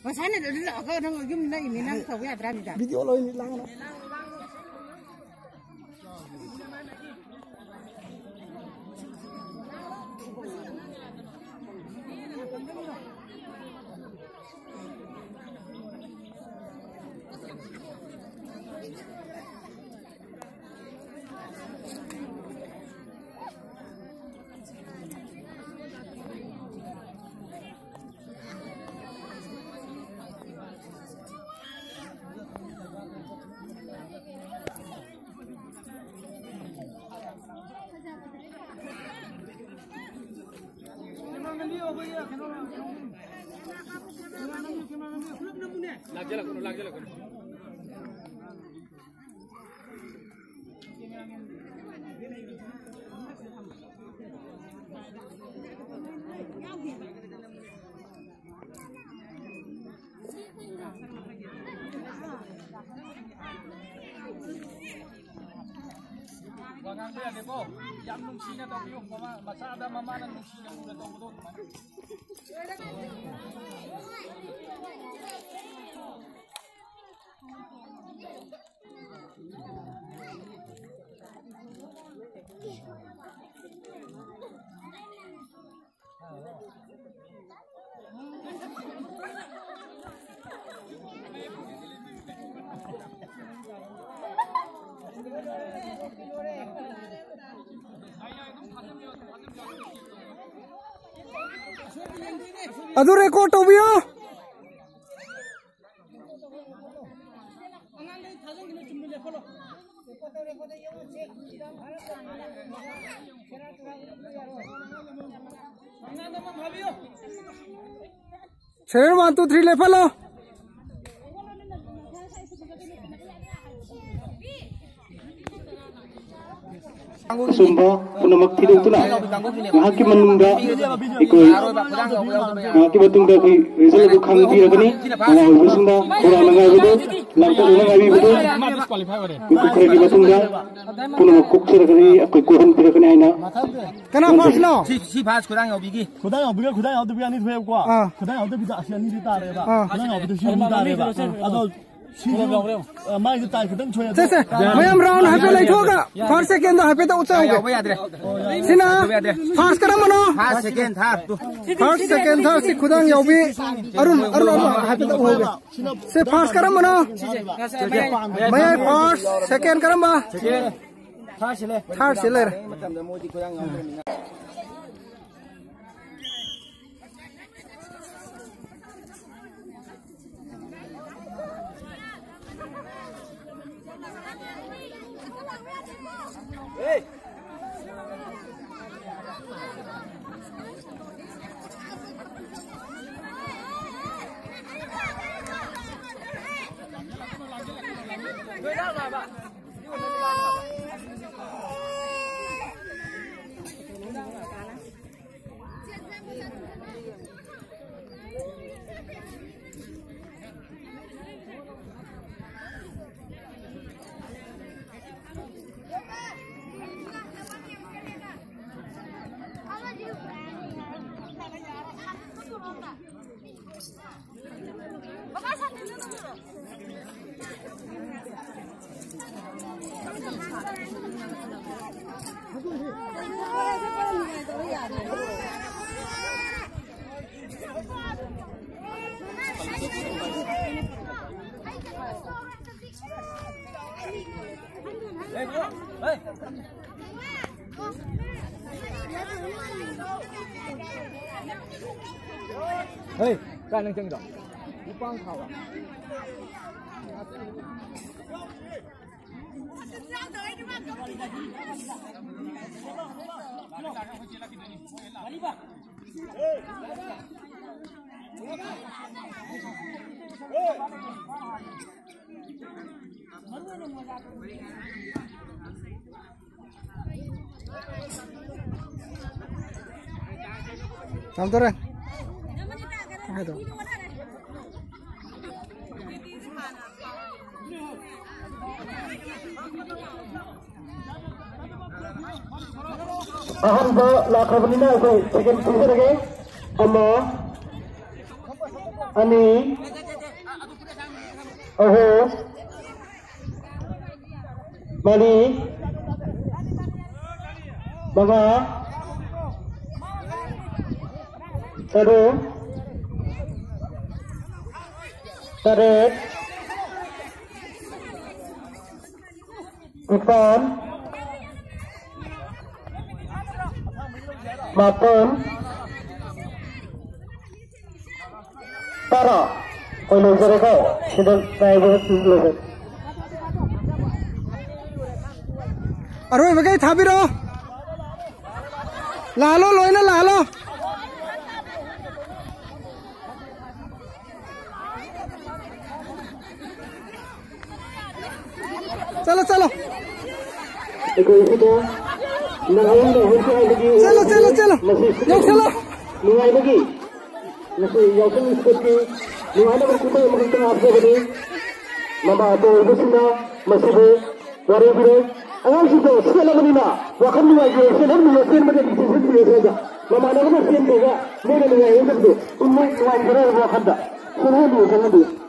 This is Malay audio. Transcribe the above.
Masanya dulu aku orang ujung na ini nang kau ya berani dah. Video lo ini lang. Jangan dia depo, yang nungsinya tahu biung, masa ada mama dan nungsinya udah tahu betul. Aduh record to biyo. Share 1 2 3 le follow. Sumba penamak tidak tuna. Hakim menunda ikut. Hakim menunda result bukan dia kini. Mana bersunda orang lengai betul, langkah lengai betul. Ikut kerja menunda. Penamak kukser kini, aku ikutan tidak kini aina. Kenapa pas no? Si pas kurang yang bigi. Kudang yang ada biar ni tu yang kuat. Kudang yang ada bisa asian ni kita reba. Kudang yang ada siapa kita reba. Atau mai itu tak kudang cuy. Sese, mayam round happy lagi hoga. First second dah happy tak ucap hoga. Sina, first kerana mana? First second third. First second third si kudang yang ubi. Arun happy tak hoga. Se first kerana mana? Mayam first, second kerana apa? Third seller. Hey. Hey,干能挣着，你帮他吧。Sampai Aduh. Aham ba lakabnina ko second season again. Allah Ani ahom mani manga taru taret Ipan Mapun Tara Koi loser ko sudah naik loser Aroi bagai thabiro lalo loina lalo चलो चलो चलो चलो चलो yuk चलो Nungai lagi masih yakin seperti nungai nak berkutai mungkin apa jadi mama atau ibu sina masih baru baru angan situ sekali lagi na wakan nungai je sekali nungai macam itu sendiri saja mama nak masih juga mana nungai itu umum nungai benar wakan dah semua nungai